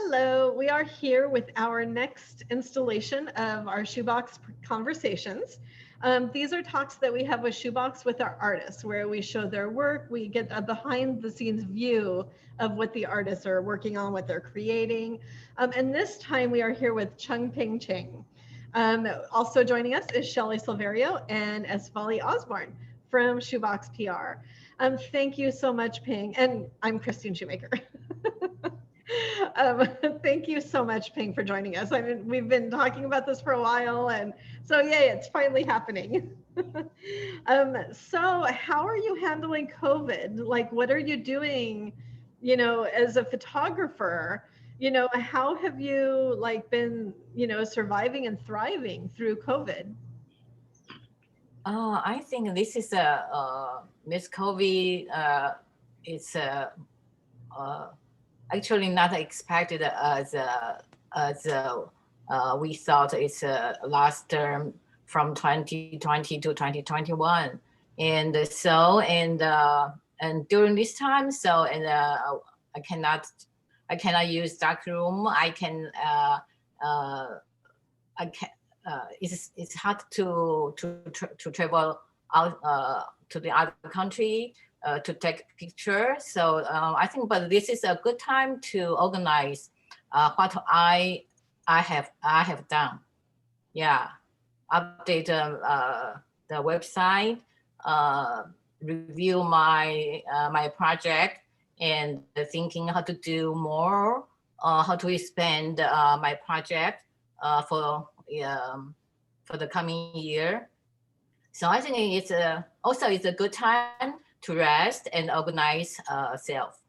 Hello, we are here with our next installation of our Shoebox Conversations. These are talks that we have with Shoebox with our artists, where we show their work, we get a behind the scenes view of what the artists are working on, what they're creating. And this time we are here with Chung-Ping Cheng. Also joining us is Sheli Silverio and S. Vollie Osborn from Shoebox PR. Thank you so much, Ping. And I'm Kristine Schomaker. Thank you so much, Ping, for joining us. I mean, we've been talking about this for a while, and so yay, it's finally happening. So how are you handling COVID? Like, what are you doing, as a photographer? How have you been, surviving and thriving through COVID? I think this is Miss COVID. It's actually not expected as we thought. It's last term from 2020 to 2021, and and during this time, I cannot use dark room. It's hard to travel out to the other country to take picture. So I think, but this is a good time to organize what I have done. Yeah, update the website, review my project, and thinking how to do more, how to expand my project for the coming year. So I think it's also a good time to rest and organize self.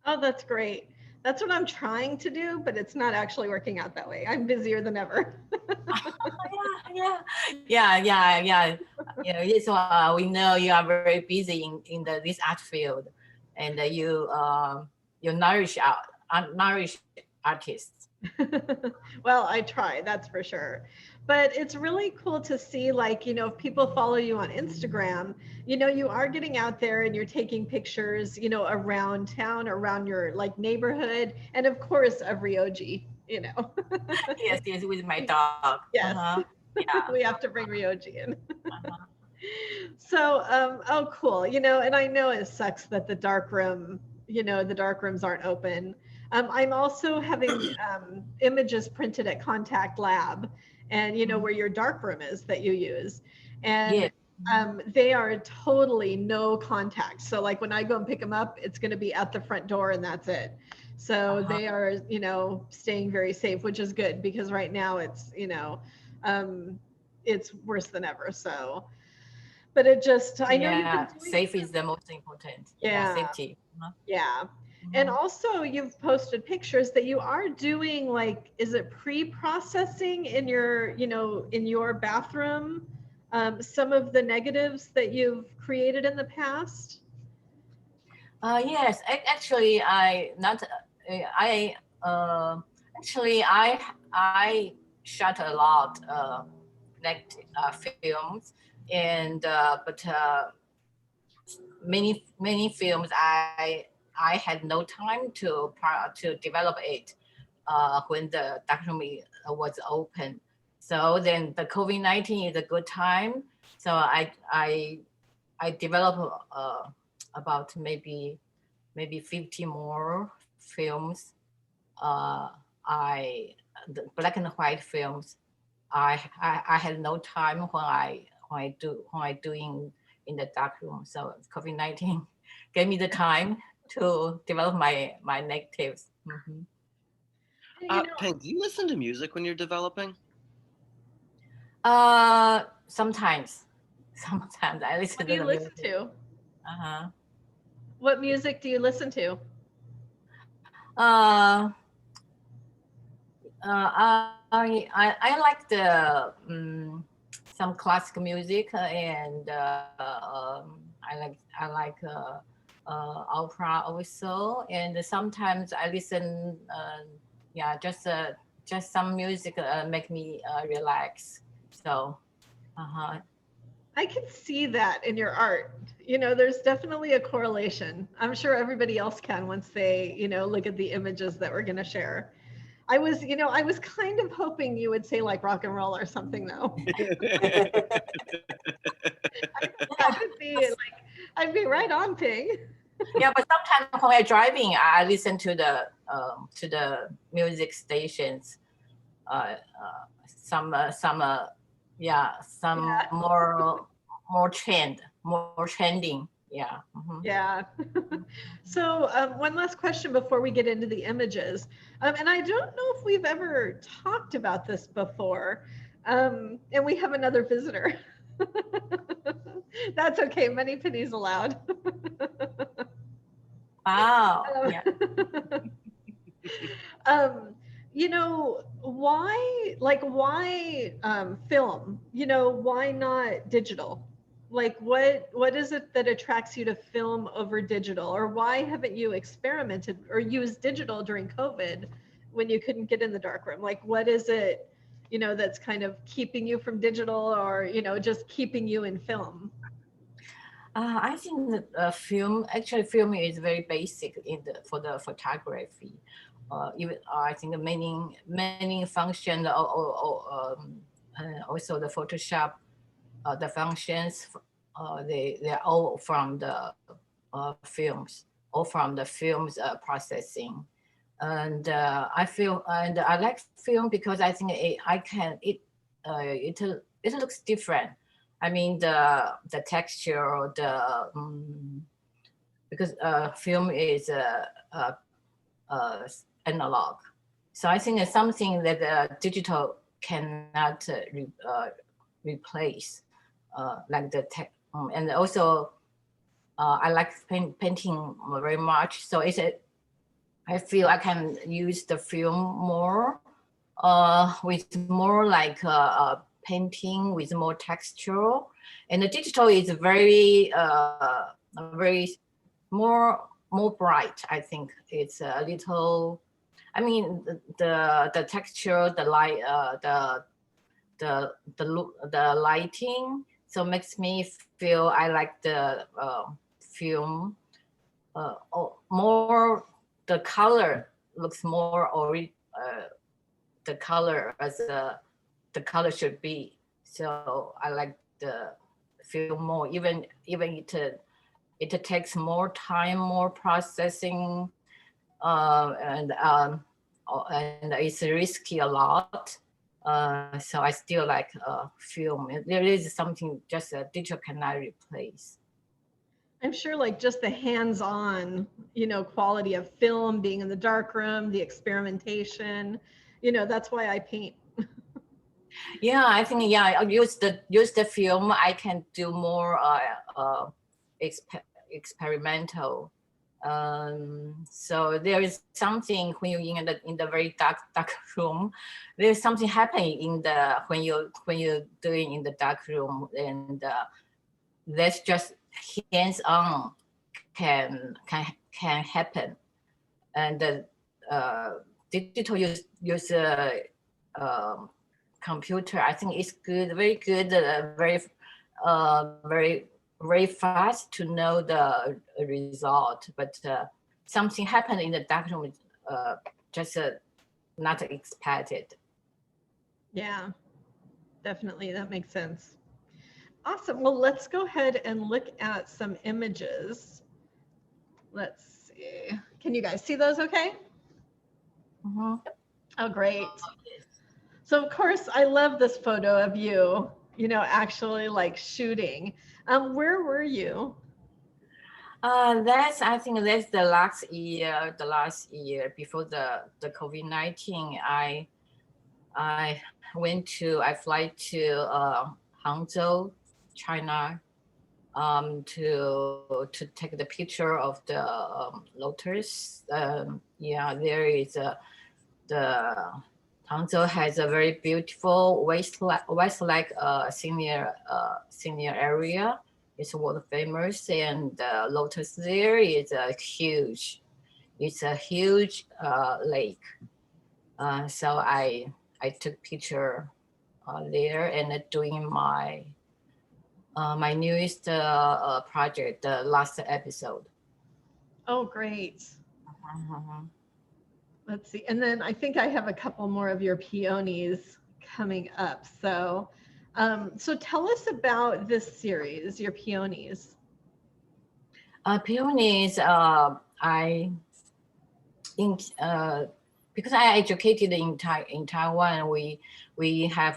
Oh, that's great. That's what I'm trying to do, but it's not actually working out that way. I'm busier than ever. Yeah. So we know you are very busy in this art field, and you nourish artists. Well, I try, that's for sure. But it's really cool to see, if people follow you on Instagram, you are getting out there and you're taking pictures, around town, around your neighborhood, and of course, of Ryoji, Yes, with my dog. Yes. Yeah. We have to bring Ryoji in. So, oh, cool. And I know it sucks that the dark rooms aren't open. I'm also having images printed at Contact Lab, and where your dark room is that you use, and they are totally no contact. So when I go and pick them up, it's going to be at the front door and that's it. So they are staying very safe, which is good, because right now it's it's worse than ever. So, but it just, I know safe is the most important. Safety. Yeah. And also you've posted pictures that you are doing, is it pre-processing in your, in your bathroom, some of the negatives that you've created in the past? Yes, actually, I shot a lot films, and but many films I had no time to develop it when the documentary was open. So then the COVID-19 is a good time. So I developed about maybe 50 more films. The black and white films. I had no time when I doing in the dark room. So COVID-19 gave me the time to develop my negatives. Ping, do you listen to music when you're developing? Sometimes I listen. What do you listen to? What music do you listen to? I like the some classical music, and I like opera also, and sometimes I listen just some music make me relax. So I can see that in your art, there's definitely a correlation. I'm sure everybody else can once they, look at the images that we're going to share. I was kind of hoping you would say like rock and roll or something though. I'd be right on, Ping. Yeah, but sometimes when I'm driving, I listen to the music stations. Some more trending. Yeah. Mm-hmm. Yeah. So one last question before we get into the images. And I don't know if we've ever talked about this before. And we have another visitor. That's okay. Many pennies allowed. Wow. Yeah. Why film? Why not digital? Like what is it that attracts you to film over digital? Or why haven't you experimented or used digital during COVID when you couldn't get in the darkroom? Like what is it, that's kind of keeping you from digital or, just keeping you in film? I think that film is very basic for the photography. Even I think many function also the Photoshop, the functions, they're all from the films, or from the films processing. And I like film because I think it looks different. I mean the texture, because film is analog, so I think it's something that digital cannot replace, like the tech. And also, I like painting very much, so I feel I can use the film more, with more like painting with more texture, and the digital is very more bright. I think it's a little. I mean the texture, the light, the lighting, so makes me feel I like the film more. The color looks more the color as the color should be. So I like the film more. Even it takes more time, more processing, and it's risky a lot. So I still like film. There is something just digital cannot replace. I'm sure like just the hands-on, quality of film, being in the darkroom, the experimentation, that's why I paint. Yeah, I think I use the film. I can do more experimental. So there is something when you're in the very dark room. There's something happening when you're doing in the dark room, and that's just hands-on can happen. And the digital use computer, I think it's good, very good, very fast to know the result. But something happened in the darkroom, just not expected. Yeah, definitely, that makes sense. Awesome. Well, let's go ahead and look at some images. Let's see. Can you guys see those okay? Mm-hmm. Oh, great. So of course, I love this photo of you, actually like shooting. Where were you? I think that's the last year before the COVID-19. I fly to Hangzhou, China, to take the picture of the lotus. There is the Hangzhou has a very beautiful Westlake senior area. It's world famous, and the lotus there is a huge. It's a huge lake. So I took picture there and doing my my newest project, the last episode. Oh, great. Mhm. Let's see. And then I think I have a couple more of your peonies coming up. So tell us about this series, your peonies. Peonies, I in because I educated in Taiwan, we have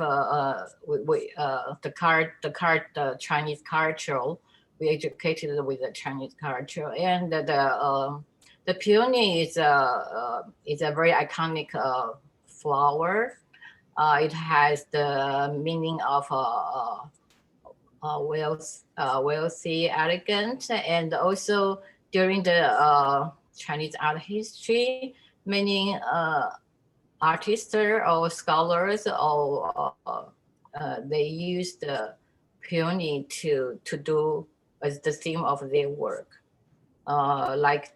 the Chinese culture. We educated with the Chinese culture, and the peony is a very iconic flower. It has the meaning of wealthy, elegant, and also during the Chinese art history, many artists or scholars or they use the peony to do as the theme of their work. Like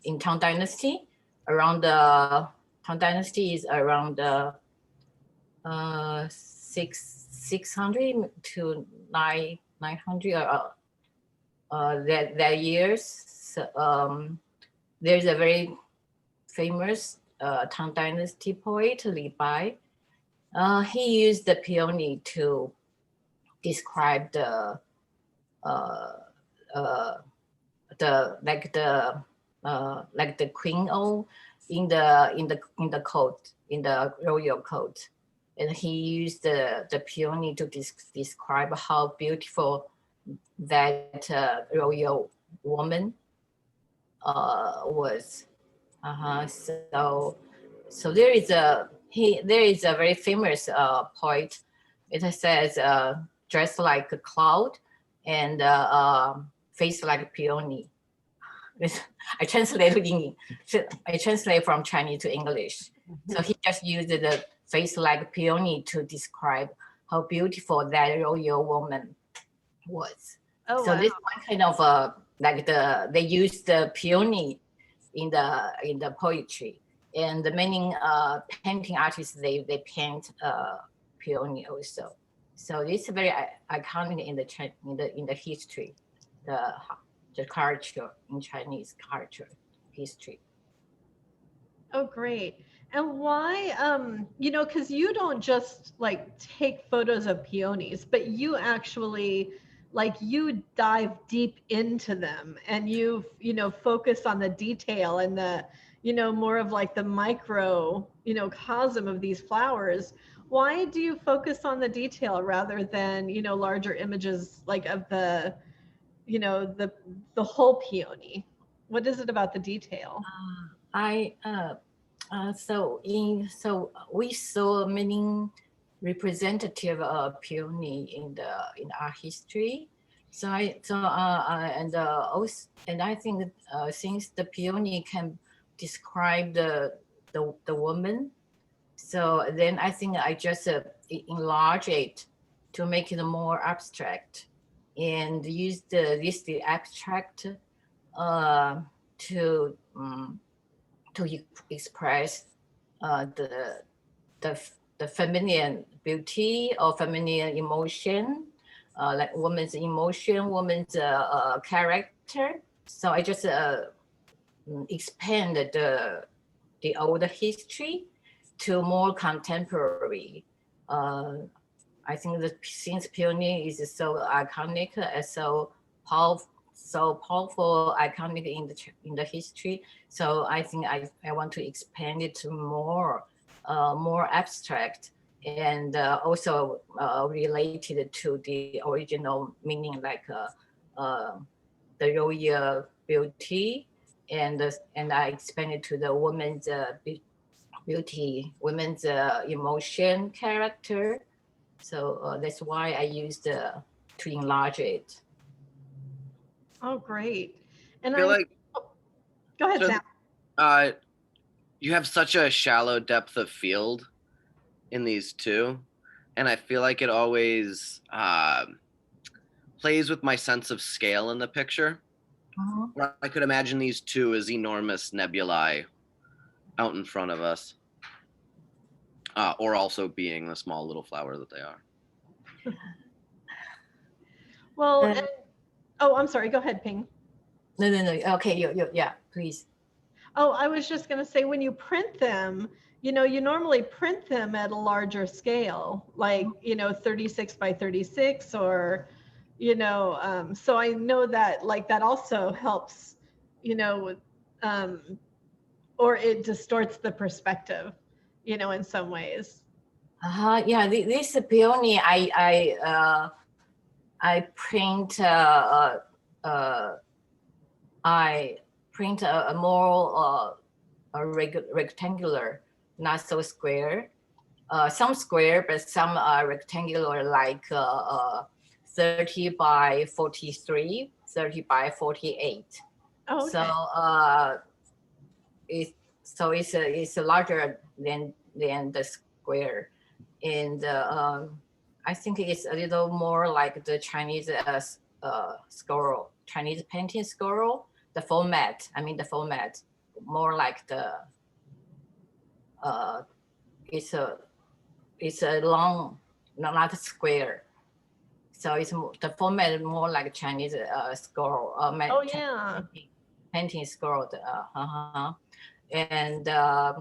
in Tang Dynasty, around the Tang Dynasty is around 600 to 900 that years. So, there's a very famous Tang Dynasty poet, Li Bai. He used the peony to describe the like the queen o in the coat, in the royal coat, and he used the peony to describe how beautiful that royal woman was. So there is a very famous poet. It says dressed like a cloud and face like a peony. I translate from Chinese to English. So he just used the face like peony to describe how beautiful that royal woman was. Oh, So wow. this one kind of like they use the peony in the poetry, and the many painting artists they paint peony also. So it's very iconic in the history, the culture in Chinese culture history. Oh, great. And why, because you don't just like take photos of peonies, but you actually like you dive deep into them and focus on the detail and more of like the micro, cosm of these flowers. Why do you focus on the detail rather than, larger images like of the whole peony? What is it about the detail? So we saw many representative peony in our history. So I think since the peony can describe the woman, so then I think I just enlarge it to make it more abstract and use the abstract to express the the feminine beauty or feminine emotion, like woman's emotion, woman's character. So I just expand the older history to more contemporary. I think that since peony is so iconic and so powerful, iconic in the history. So I think I want to expand it to more abstract and also related to the original meaning, like the royal beauty, and I expanded to the woman's beauty, women's emotion, character. So that's why I used to enlarge it. Oh, great. And I feel like go ahead, so, Sam. You have such a shallow depth of field in these two, and I feel like it always plays with my sense of scale in the picture. Where I could imagine these two as enormous nebulae out in front of us, or also being the small little flower that they are. Well, Uh, and, oh, I'm sorry. Go ahead, Ping. no, no, no. Okay, yeah, please. Oh, I was just going to say when you print them, you normally print them at a larger scale, like, 36 by 36 or, so I know that like that also helps, um, or it distorts the perspective, in some ways. Yeah, this peony I print I print a more rectangular, not so square. Some square, but some are rectangular, like 30 by 43, 30 by 48. Oh, So okay. it's larger than the square, and I think it's a little more like the Chinese scroll, Chinese painting scroll. The format, more like the it's a long, not a square. So the format is more like Chinese scroll. Oh, yeah. Painting scroll. And I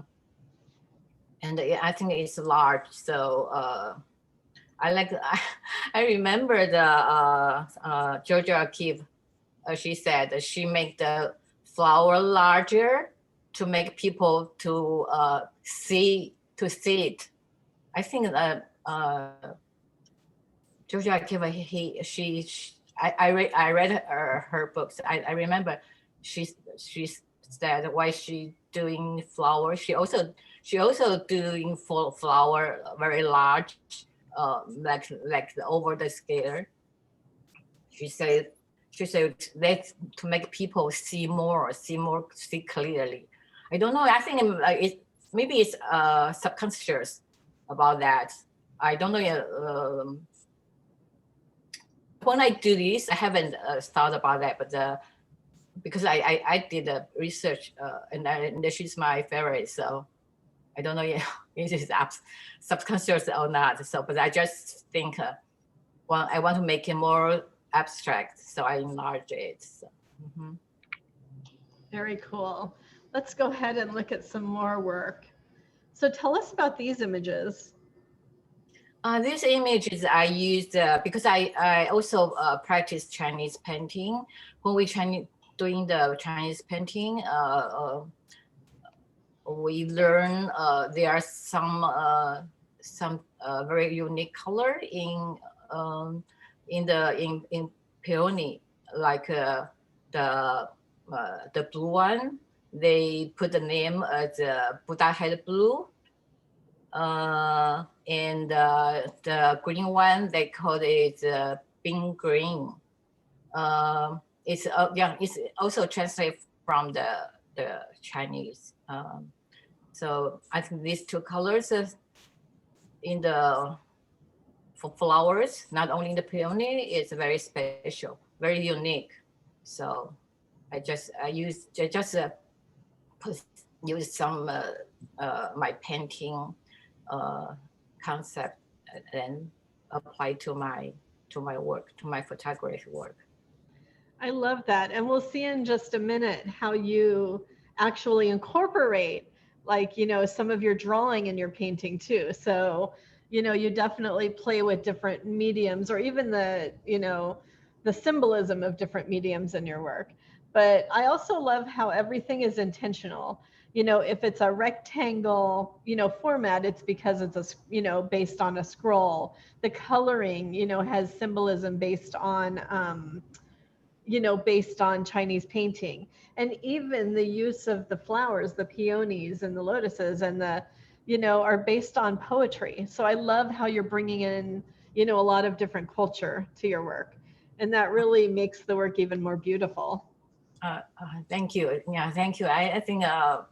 think it's large. So I like. I remember the Georgia O'Keeffe. She said she make the flower larger to make people to see it. I think Georgia O'Keeffe, I read her books. I remember she said why she doing flower. She also doing for flower very large, like over the scale. She said that's to make people see clearly. I don't know. I think maybe it's subconscious about that. I don't know. When I do this, I haven't thought about that, but because I did research and she's my favorite, so I don't know if it's subconscious or not. So, but I just think, well, I want to make it more abstract, so I enlarge it. So, Very cool. Let's go ahead and look at some more work. So tell us about these images. These images I used because I also practice Chinese painting. When we doing the Chinese painting, we learn there are some very unique color in peony, like the blue one. They put the name as Buddha head blue. And the green one, they call it Bing green. It's also translated from the Chinese. So I think these two colors for flowers, not only in the peony, it's very special, very unique. So I use some my painting concept and apply to my work, to my photography work. I love that. And we'll see in just a minute how you actually incorporate some of your drawing in your painting too. So, you definitely play with different mediums or even the symbolism of different mediums in your work. But I also love how everything is intentional. If it's a rectangle, format, it's because it's based on a scroll. The coloring, has symbolism based on, based on Chinese painting. And even the use of the flowers, the peonies and the lotuses and are based on poetry. So I love how you're bringing in, a lot of different culture to your work. And that really makes the work even more beautiful. Thank you. Yeah, thank you. I think yeah,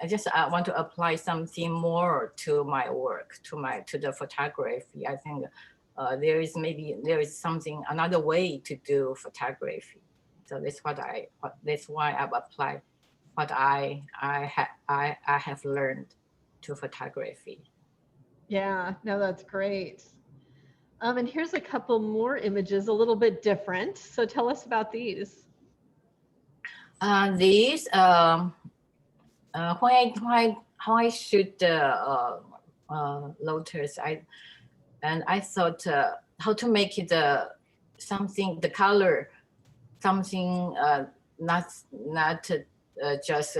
I just want to apply something more to my work, to the photography. I think there is another way to do photography. So that's why I've applied what I have learned to photography. Yeah, no, that's great. And here's a couple more images, a little bit different. So tell us about these. These when I shoot the lotus, I thought how to make it something, the color, something not just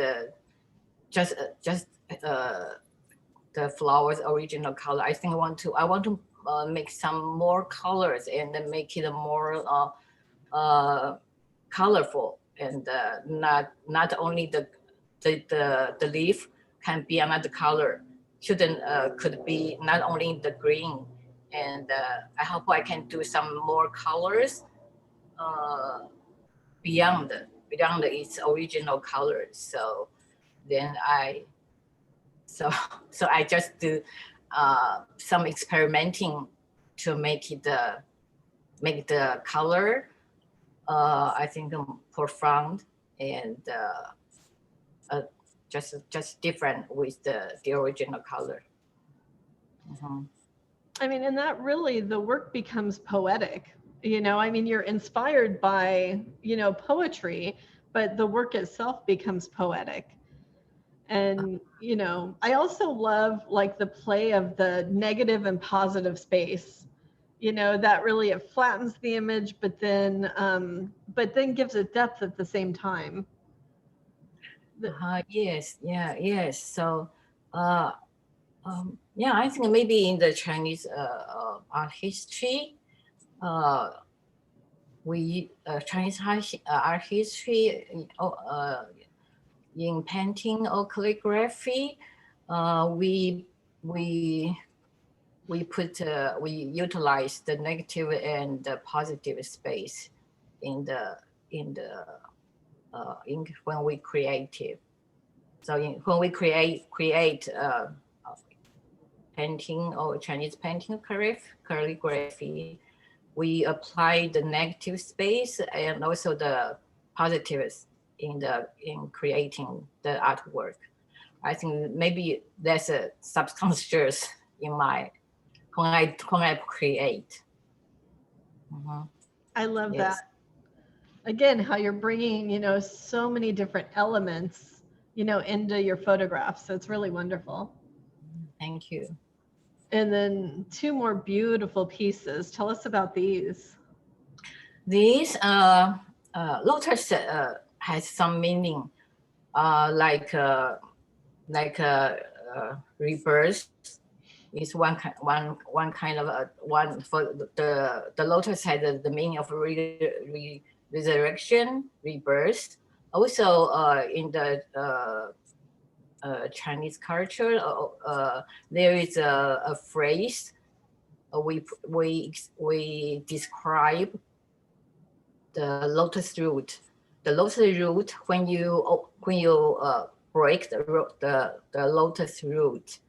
the flowers original color. I think I want to make some more colors and then make it more colorful, and not only the leaf can be another color, could be not only the green, and I hope I can do some more colors beyond its original colors. So then I just do some experimenting to make the color I think profound and just different with the original color. Mm-hmm. I mean, and that really, the work becomes poetic. I mean, you're inspired by, poetry, but the work itself becomes poetic. And, I also love like the play of the negative and positive space, that really, it flattens the image, but then gives it depth at the same time. Yes. So, yeah, I think maybe in the Chinese art history, Chinese art history in painting or calligraphy, we utilize the negative and the positive space in when we creative. So when we create painting or Chinese painting calligraphy, we apply the negative space and also the positives in creating the artwork. I think maybe there's a subconscious in my when I create. Mm-hmm. I love that. Again, how you're bringing, so many different elements, into your photographs. So it's really wonderful. Thank you. And then two more beautiful pieces. Tell us about these. These lotus has some meaning, like rebirth is one kind of one for the lotus has the meaning of resurrection, rebirth. Also, in the Chinese culture, there is a phrase we describe the lotus root. The lotus root, when you break the lotus root,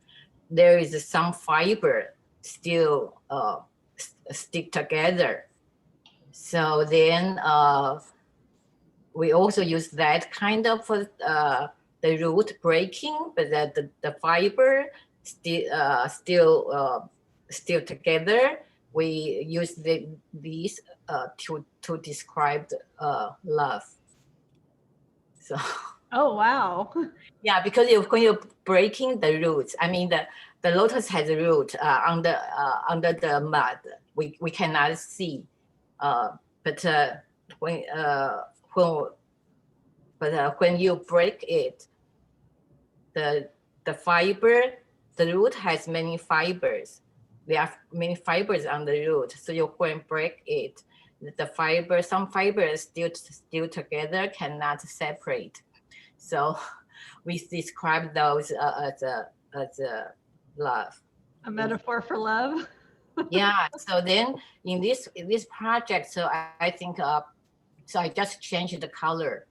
there is some fiber still stick together. So then we also use that kind of the root breaking, but the fiber still together. We use these to describe love. So. Oh wow! Yeah, because when you're breaking the roots, I mean the lotus has a root under the mud. We cannot see, but when you break it, the fiber, the root has many fibers. There are many fibers on the root, so you when break it, the fiber, some fibers still together, cannot separate. So we describe those as a love. A metaphor for love. Yeah. So then in this project, so I think so I just changed the color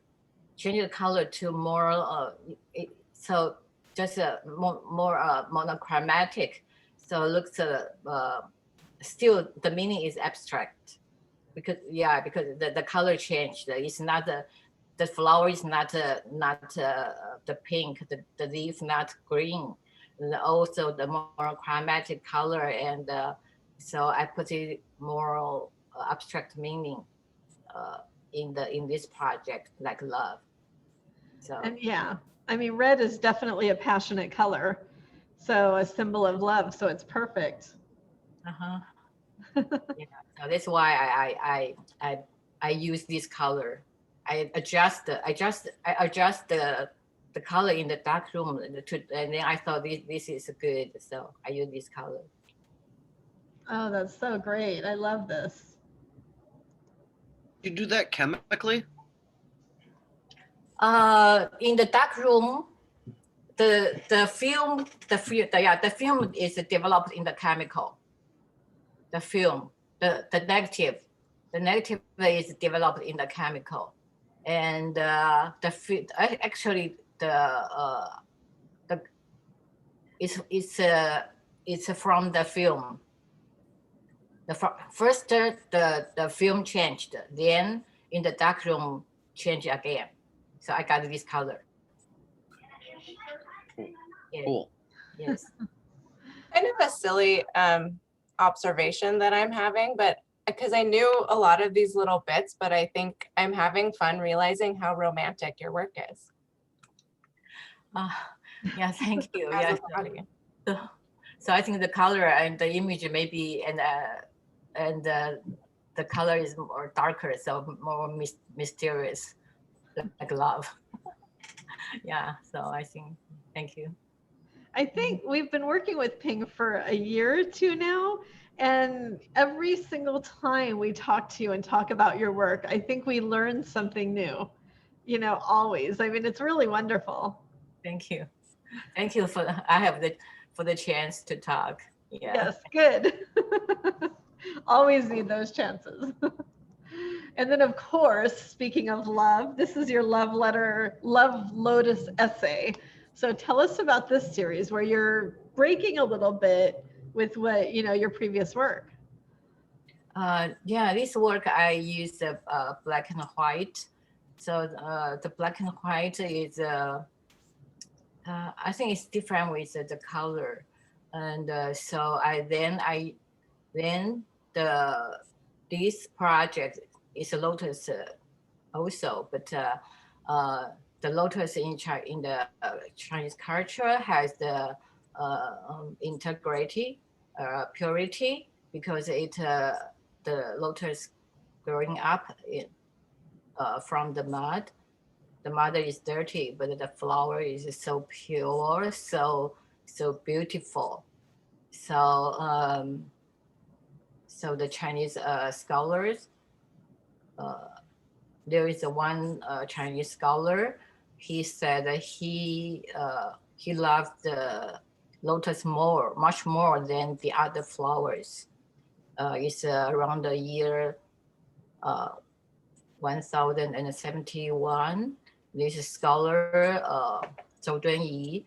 to more so just more monochromatic. So it looks still the meaning is abstract because the color changed. It's not the flower is not the pink, the leaf not green. And also the more chromatic color and So I put it more abstract meaning in this project, like love. So And yeah, I mean, red is definitely a passionate color. So a symbol of love. So it's perfect. uh-huh. Yeah, so that's why I use this color. I adjust the color in the dark room and then I thought this is good, so I use this color. Oh, that's so great. I love this. You do that chemically? In the dark room, the film is developed in the chemical. The film, the negative is developed in the chemical, and actually the it's from the film. First the film changed, then in the dark room changed again. So I got this color. Yeah. Cool. Yes. Kind of a silly observation that I'm having, but because I knew a lot of these little bits, but I think I'm having fun realizing how romantic your work is. Yeah, thank you. As a Yes. body. So I think the color and the image maybe and the color is more darker, so more mysterious, like love. Yeah. So I think, thank you. I think we've been working with Ping for a year or two now. And every single time we talk to you and talk about your work, I think we learn something new, you know, always. I mean, it's really wonderful. Thank you. Thank you for the chance to talk. Yeah. Yes, good. Always need those chances. And then, of course, speaking of love, this is your love letter, Love Lotus essay. So tell us about this series where you're breaking a little bit with what, you know, your previous work. Yeah, this work I use black and white. So the black and white is, I think it's different with the color. And so this project is a lotus also, but the lotus in the Chinese culture has the integrity, purity, because the lotus growing up from the mud. The mud is dirty, but the flower is so pure, so beautiful. So so the Chinese scholars, there is one Chinese scholar. He said that he loved the lotus much more than the other flowers. It's around the year 1071. This scholar, Zhou Dunyi,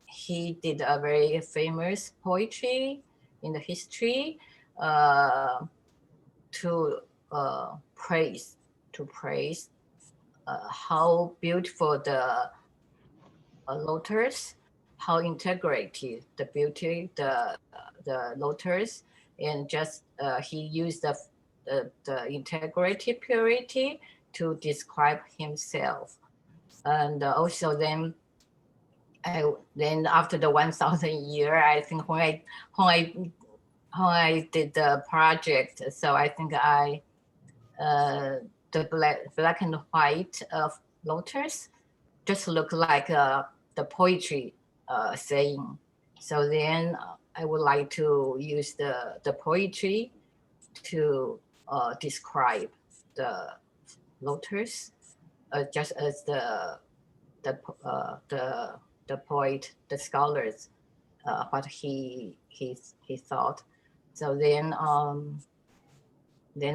he did a very famous poetry in the history to praise how beautiful the lotus, how integrated the beauty the lotus, and just he used the integrity purity to describe himself. And also then after the 1,000 year, I think when I did the project, so I think the black and white of lotus just look like the poetry saying. So then I would like to use the poetry to describe the lotus, just as the poet, the scholars, what he thought. So then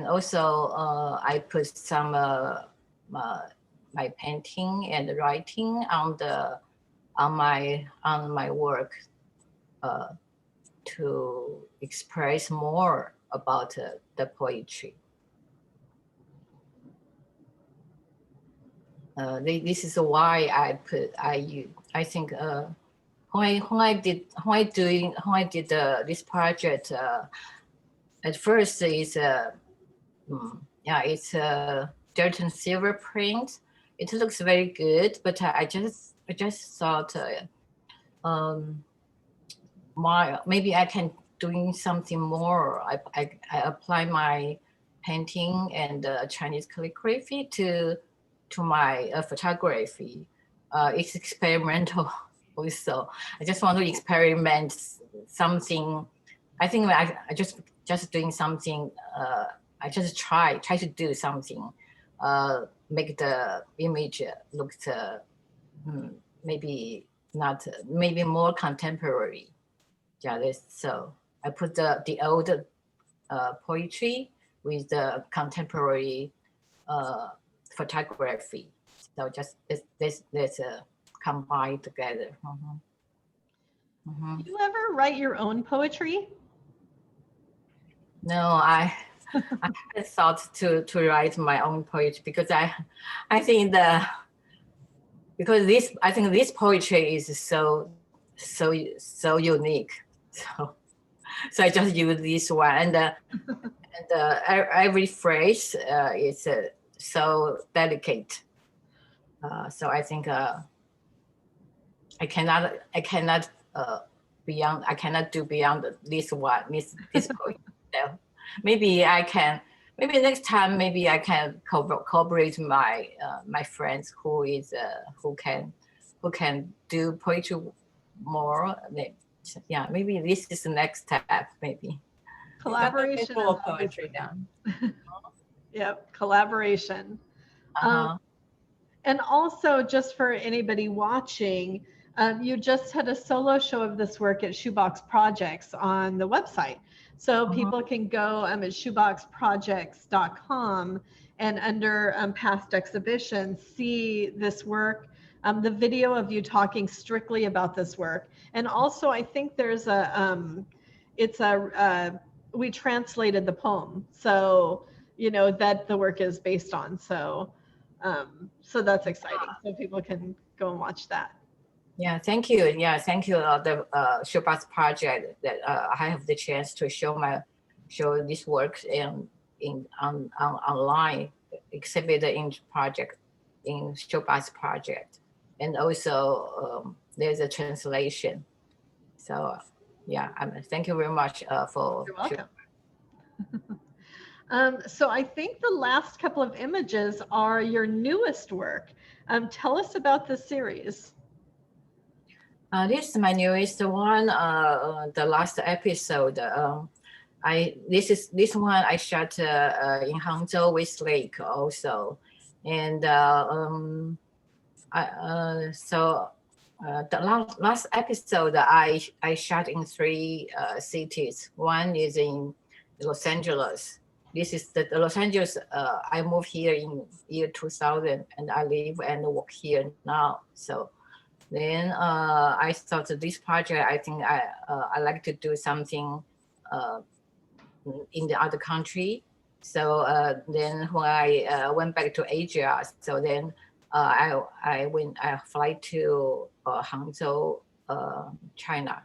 also I put some my painting and writing on my work to express more about the poetry. This is why I think when I did this project, at first it's it's a dirt and silver print. It looks very good, but I just thought maybe I can doing something more. I apply my painting and Chinese calligraphy to my photography. It's experimental also. I just want to experiment something. I think I just doing something. I just try to do something, make the image look maybe not, maybe more contemporary. Yeah, so I put the old poetry with the contemporary photography. So just this combined together. Do you ever write your own poetry? No, I haven't thought to write my own poetry because I think I think this poetry is so unique. So I just use this one, and every phrase is so delicate. So I think I cannot do beyond this one. This poetry. So maybe next time maybe I can cooperate my my friends who can do poetry more. Yeah, maybe this is the next step. Maybe Collaboration. Poetry down. Yep, collaboration. And also, just for anybody watching, you just had a solo show of this work at Shoebox Projects on the website. So people can go at shoeboxprojects.com and under past exhibitions, see this work, the video of you talking strictly about this work. And also, I think there's we translated the poem. So, that the work is based on. So that's exciting. So people can go and watch that. Yeah, thank you. Yeah, thank you. The Shoebox Project that I have the chance to show this work online exhibit in Shoebox Project, and also there's a translation. So yeah, thank you very much for. You're welcome. So I think the last couple of images are your newest work. Tell us about the series. This is my newest one. The last episode. This one I shot in Hangzhou with Lake also, and the last episode I shot in 3 cities. One is in Los Angeles. This is the Los Angeles. I moved here in year 2000, and I live and work here now. So then I thought this project, I think I like to do something in the other country. So then when I went back to Asia, so then I fly to Hangzhou, China.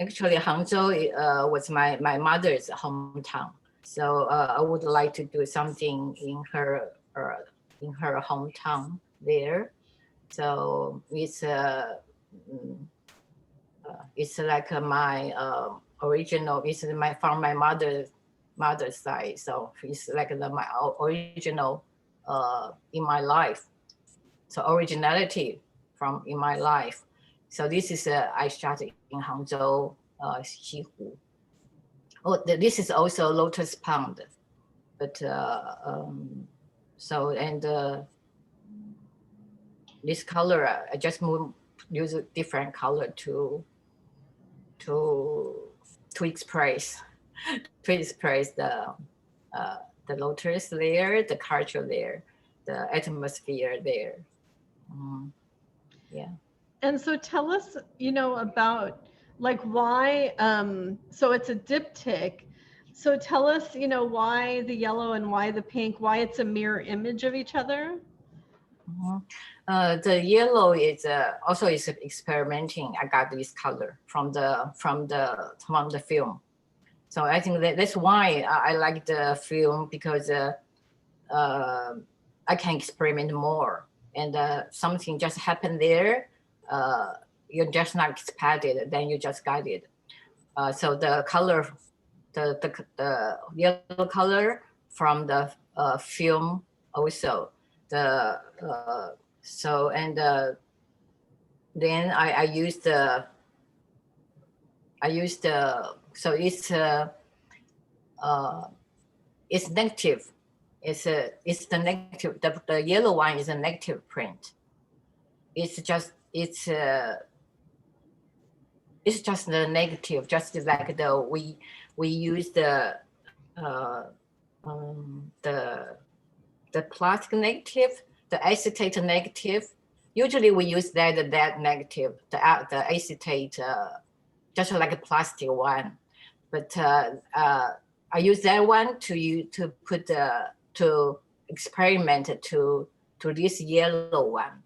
Actually, Hangzhou was my mother's hometown. So I would like to do something in her hometown there. So it's like my original. It's from my mother's side. So it's like my original in my life. So originality from in my life. So this is I shot in Hangzhou, Xihu. Oh, this is also Lotus Pond, but so and this color I just use a different color to express the lotus there, the culture there, the atmosphere there. Yeah. And so tell us, about like why, so it's a diptych. So tell us, why the yellow and why the pink, why it's a mirror image of each other. The yellow is also is experimenting. I got this color from the film. So I think that's why I like the film, because I can experiment more, and something just happened there. You're just not expected, then you just got it. So the color, the yellow color from the film also. The so and then I used the so it's negative. It's the negative. The yellow one is a negative print. It's just the negative. Just like we use the plastic negative, the acetate negative. Usually we use that negative, the acetate, just like a plastic one. But I use that one to experiment to this yellow one.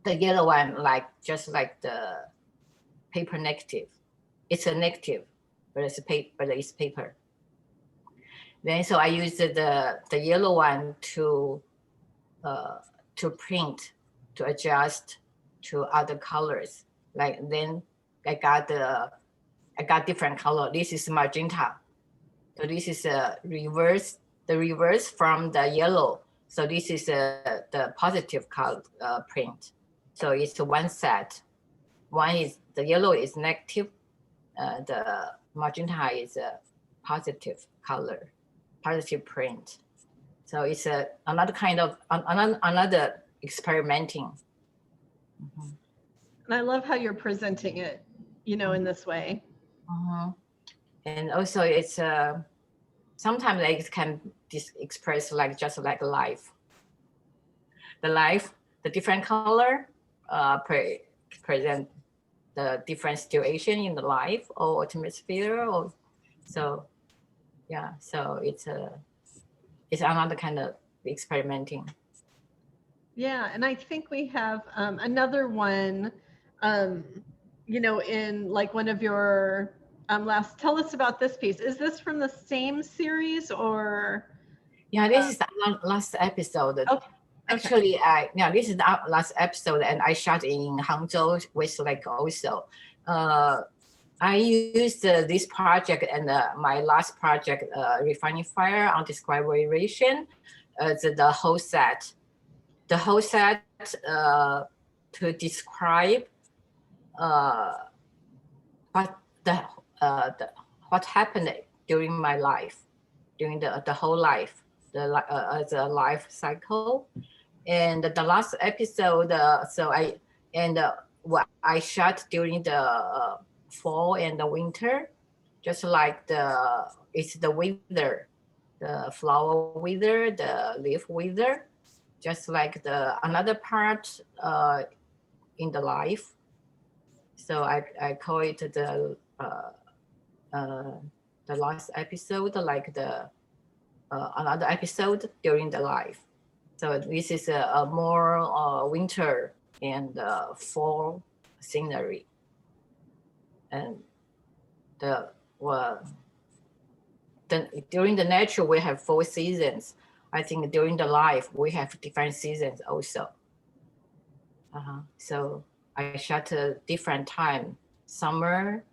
The yellow one, just like the paper negative. It's a negative, but it's paper. Then so I used the yellow one to print, to adjust to other colors. Like then I got different color. This is magenta. So this is the reverse from the yellow. So this is the positive color print. So it's one set. One is the yellow is negative. The magenta is a positive color, positive print. So it's another kind of another experimenting. Mm-hmm. And I love how you're presenting it, in this way. Mm-hmm. And also it's sometimes it can express just like life. The different color present the different situation in the life or atmosphere, or so yeah. So it's another kind of experimenting. Yeah, and I think we have another one, in like one of your last. Tell us about this piece. Is this from the same series or? Yeah, this is the last episode. Okay. Actually, this is the last episode, and I shot in Hangzhou with also. I used this project and my last project, Refining Fire, Undescribed Variation, the whole set. The whole set to describe what happened during my life, during the whole life, the life cycle. And the last episode, I shot during the fall and the winter, just like it's the weather, the flower weather, the leaf weather, just like another part in the life. So I call it the last episode, like another episode during the life. So this is a more winter and fall scenery. And during the nature we have 4 seasons. I think during the life we have different seasons also. So I shot a different time: summer,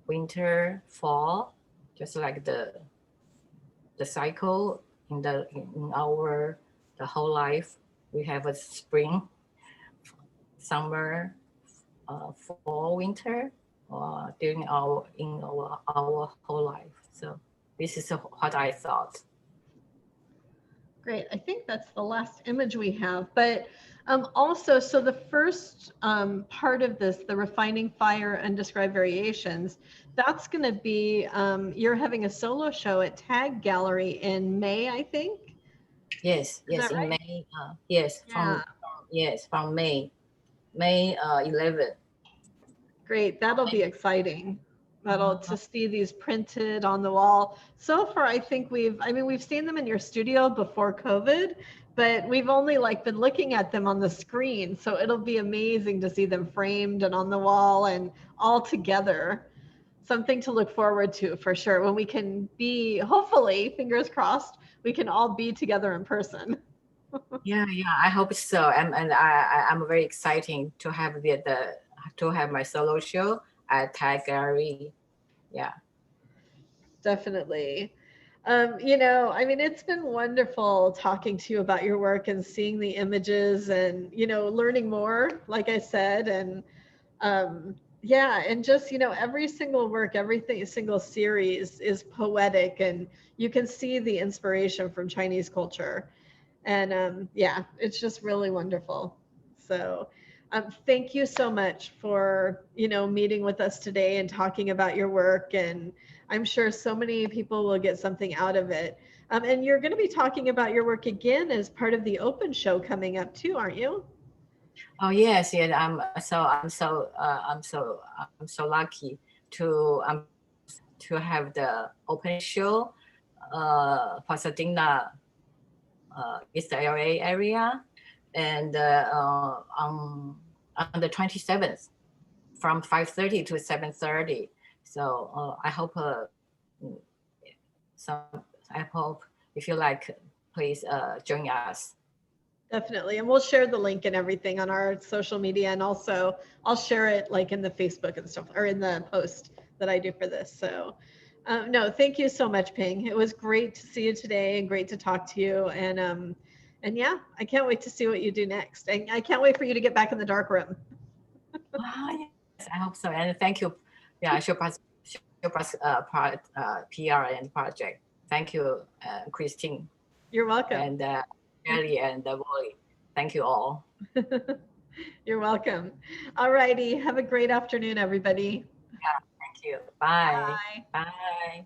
winter, fall, just like the cycle in our the whole life. We have a spring, summer, fall, winter, during our whole life. So this is what I thought. Great. I think that's the last image we have. But also, so the first part of this, the Refining Fire Undescribed Variations, that's going to be, you're having a solo show at Tag Gallery in May, I think? Yes, in right? May. Yes, yeah. From May 11. Great. That'll be exciting. To see these printed on the wall. So far, I think we've seen them in your studio before COVID, but we've only like been looking at them on the screen. So it'll be amazing to see them framed and on the wall and all together. Something to look forward to for sure, when we can be, hopefully, fingers crossed, we can all be together in person. Yeah, I hope so. And I'm very excited to have to have my solo show at Thai Gallery. Yeah. Definitely. I mean, it's been wonderful talking to you about your work and seeing the images and, learning more, like I said, and yeah, and just, every single work, single series is poetic, and you can see the inspiration from Chinese culture. And yeah, it's just really wonderful. So thank you so much for, meeting with us today and talking about your work. And I'm sure so many people will get something out of it. And you're going to be talking about your work again as part of the open show coming up too, aren't you? Oh yes, yeah. I'm so lucky to have the open show Pasadena, East LA area, and on the 27th from 5:30 to 7:30. So I hope if you like, please join us. Definitely. And we'll share the link and everything on our social media. And also I'll share it like in the Facebook and stuff, or in the post that I do for this. So no, thank you so much, Ping. It was great to see you today and great to talk to you. And yeah, I can't wait to see what you do next. And I can't wait for you to get back in the dark room. Yes, I hope so. And thank you. Yeah, Shoebox PR and project. Thank you, Kristine. You're welcome. And Sheli and Vollie. Thank you all. You're welcome. All righty. Have a great afternoon, everybody. Yeah, thank you. Bye. Bye. Bye.